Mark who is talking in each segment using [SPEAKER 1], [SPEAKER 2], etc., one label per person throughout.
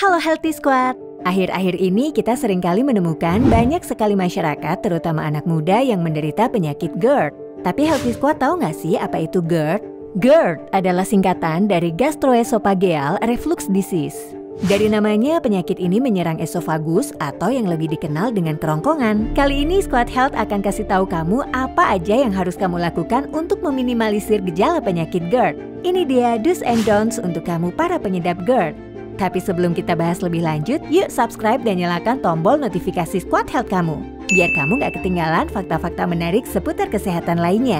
[SPEAKER 1] Halo Healthy Squad! Akhir-akhir ini kita seringkali menemukan banyak sekali masyarakat, terutama anak muda yang menderita penyakit GERD. Tapi Healthy Squad tahu nggak sih apa itu GERD? GERD adalah singkatan dari Gastroesophageal Reflux Disease. Dari namanya, penyakit ini menyerang esofagus atau yang lebih dikenal dengan kerongkongan. Kali ini Squad Health akan kasih tahu kamu apa aja yang harus kamu lakukan untuk meminimalisir gejala penyakit GERD. Ini dia do's and don'ts untuk kamu para pengidap GERD. Tapi sebelum kita bahas lebih lanjut, yuk subscribe dan nyalakan tombol notifikasi Squad Health kamu, biar kamu gak ketinggalan fakta-fakta menarik seputar kesehatan lainnya.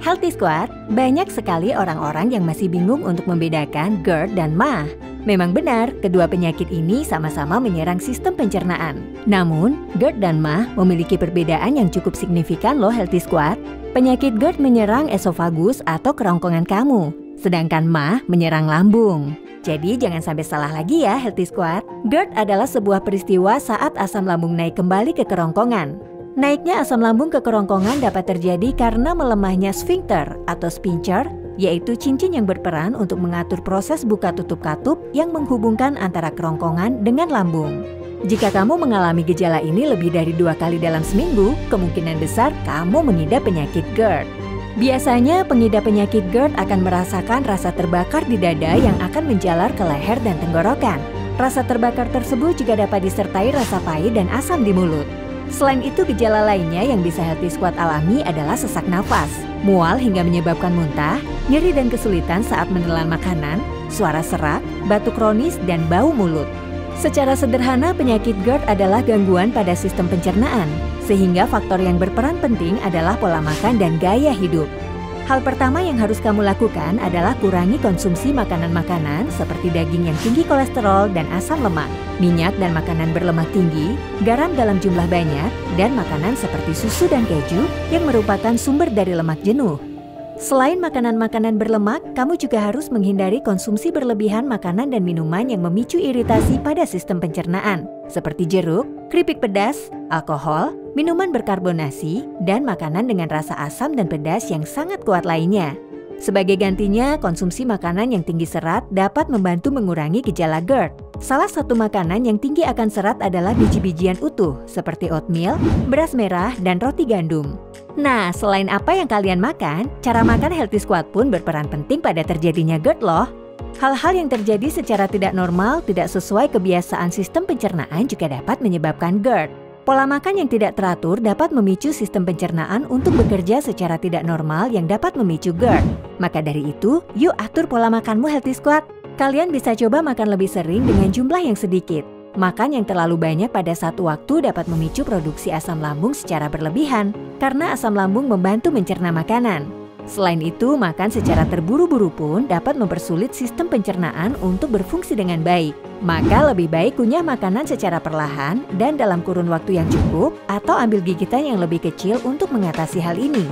[SPEAKER 1] Healthy Squad, banyak sekali orang-orang yang masih bingung untuk membedakan GERD dan MAH. Memang benar, kedua penyakit ini sama-sama menyerang sistem pencernaan. Namun, GERD dan MAH memiliki perbedaan yang cukup signifikan loh Healthy Squad. Penyakit GERD menyerang esofagus atau kerongkongan kamu, sedangkan MAH menyerang lambung. Jadi jangan sampai salah lagi ya Healthy Squad. GERD adalah sebuah peristiwa saat asam lambung naik kembali ke kerongkongan. Naiknya asam lambung ke kerongkongan dapat terjadi karena melemahnya sphincter atau sphincter, yaitu cincin yang berperan untuk mengatur proses buka tutup katup yang menghubungkan antara kerongkongan dengan lambung. Jika kamu mengalami gejala ini lebih dari 2 kali dalam seminggu, kemungkinan besar kamu mengidap penyakit GERD. Biasanya pengidap penyakit GERD akan merasakan rasa terbakar di dada yang akan menjalar ke leher dan tenggorokan. Rasa terbakar tersebut juga dapat disertai rasa pahit dan asam di mulut. Selain itu, gejala lainnya yang bisa Healthy Squad alami adalah sesak nafas, mual hingga menyebabkan muntah, nyeri dan kesulitan saat menelan makanan, suara serak, batuk kronis, dan bau mulut. Secara sederhana, penyakit GERD adalah gangguan pada sistem pencernaan, sehingga faktor yang berperan penting adalah pola makan dan gaya hidup. Hal pertama yang harus kamu lakukan adalah kurangi konsumsi makanan-makanan seperti daging yang tinggi kolesterol dan asam lemak, minyak dan makanan berlemak tinggi, garam dalam jumlah banyak, dan makanan seperti susu dan keju yang merupakan sumber dari lemak jenuh. Selain makanan-makanan berlemak, kamu juga harus menghindari konsumsi berlebihan makanan dan minuman yang memicu iritasi pada sistem pencernaan, seperti jeruk, keripik pedas, alkohol, minuman berkarbonasi, dan makanan dengan rasa asam dan pedas yang sangat kuat lainnya. Sebagai gantinya, konsumsi makanan yang tinggi serat dapat membantu mengurangi gejala GERD. Salah satu makanan yang tinggi akan serat adalah biji-bijian utuh, seperti oatmeal, beras merah, dan roti gandum. Nah, selain apa yang kalian makan, cara makan Healthy Squad pun berperan penting pada terjadinya GERD loh. Hal-hal yang terjadi secara tidak normal, tidak sesuai kebiasaan sistem pencernaan juga dapat menyebabkan GERD. Pola makan yang tidak teratur dapat memicu sistem pencernaan untuk bekerja secara tidak normal yang dapat memicu GERD. Maka dari itu, yuk atur pola makanmu Healthy Squad. Kalian bisa coba makan lebih sering dengan jumlah yang sedikit. Makan yang terlalu banyak pada satu waktu dapat memicu produksi asam lambung secara berlebihan, karena asam lambung membantu mencerna makanan. Selain itu, makan secara terburu-buru pun dapat mempersulit sistem pencernaan untuk berfungsi dengan baik. Maka lebih baik kunyah makanan secara perlahan dan dalam kurun waktu yang cukup, atau ambil gigitan yang lebih kecil untuk mengatasi hal ini.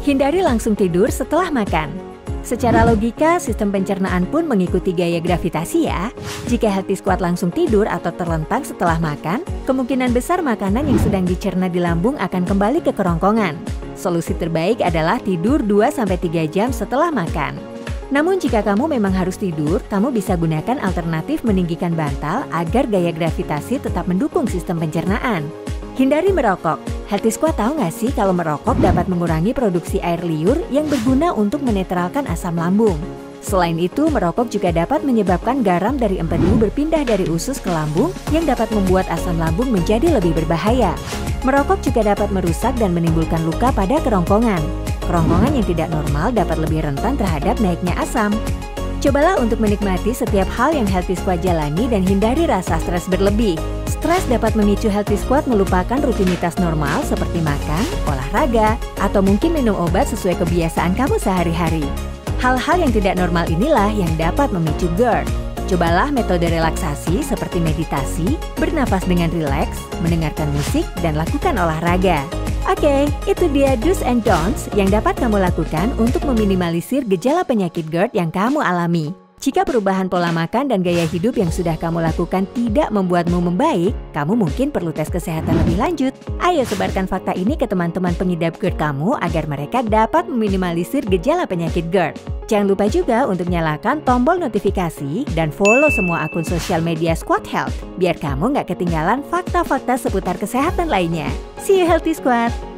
[SPEAKER 1] Hindari langsung tidur setelah makan. Secara logika, sistem pencernaan pun mengikuti gaya gravitasi ya. Jika Healthy Squad langsung tidur atau terlentang setelah makan, kemungkinan besar makanan yang sedang dicerna di lambung akan kembali ke kerongkongan. Solusi terbaik adalah tidur 2-3 jam setelah makan. Namun jika kamu memang harus tidur, kamu bisa gunakan alternatif meninggikan bantal agar gaya gravitasi tetap mendukung sistem pencernaan. Hindari merokok. Healthy Squad tahu nggak sih kalau merokok dapat mengurangi produksi air liur yang berguna untuk menetralkan asam lambung. Selain itu, merokok juga dapat menyebabkan garam dari empedu berpindah dari usus ke lambung yang dapat membuat asam lambung menjadi lebih berbahaya. Merokok juga dapat merusak dan menimbulkan luka pada kerongkongan. Kerongkongan yang tidak normal dapat lebih rentan terhadap naiknya asam. Cobalah untuk menikmati setiap hal yang Healthy Squad jalani dan hindari rasa stres berlebih. Stres dapat memicu Healthy Squad melupakan rutinitas normal seperti makan, olahraga, atau mungkin minum obat sesuai kebiasaan kamu sehari-hari. Hal-hal yang tidak normal inilah yang dapat memicu GERD. Cobalah metode relaksasi seperti meditasi, bernapas dengan rileks, mendengarkan musik, dan lakukan olahraga. Oke, itu dia do's and don'ts yang dapat kamu lakukan untuk meminimalisir gejala penyakit GERD yang kamu alami. Jika perubahan pola makan dan gaya hidup yang sudah kamu lakukan tidak membuatmu membaik, kamu mungkin perlu tes kesehatan lebih lanjut. Ayo sebarkan fakta ini ke teman-teman pengidap GERD kamu agar mereka dapat meminimalisir gejala penyakit GERD. Jangan lupa juga untuk nyalakan tombol notifikasi dan follow semua akun sosial media Squad Health, biar kamu nggak ketinggalan fakta-fakta seputar kesehatan lainnya. See you Healthy Squad!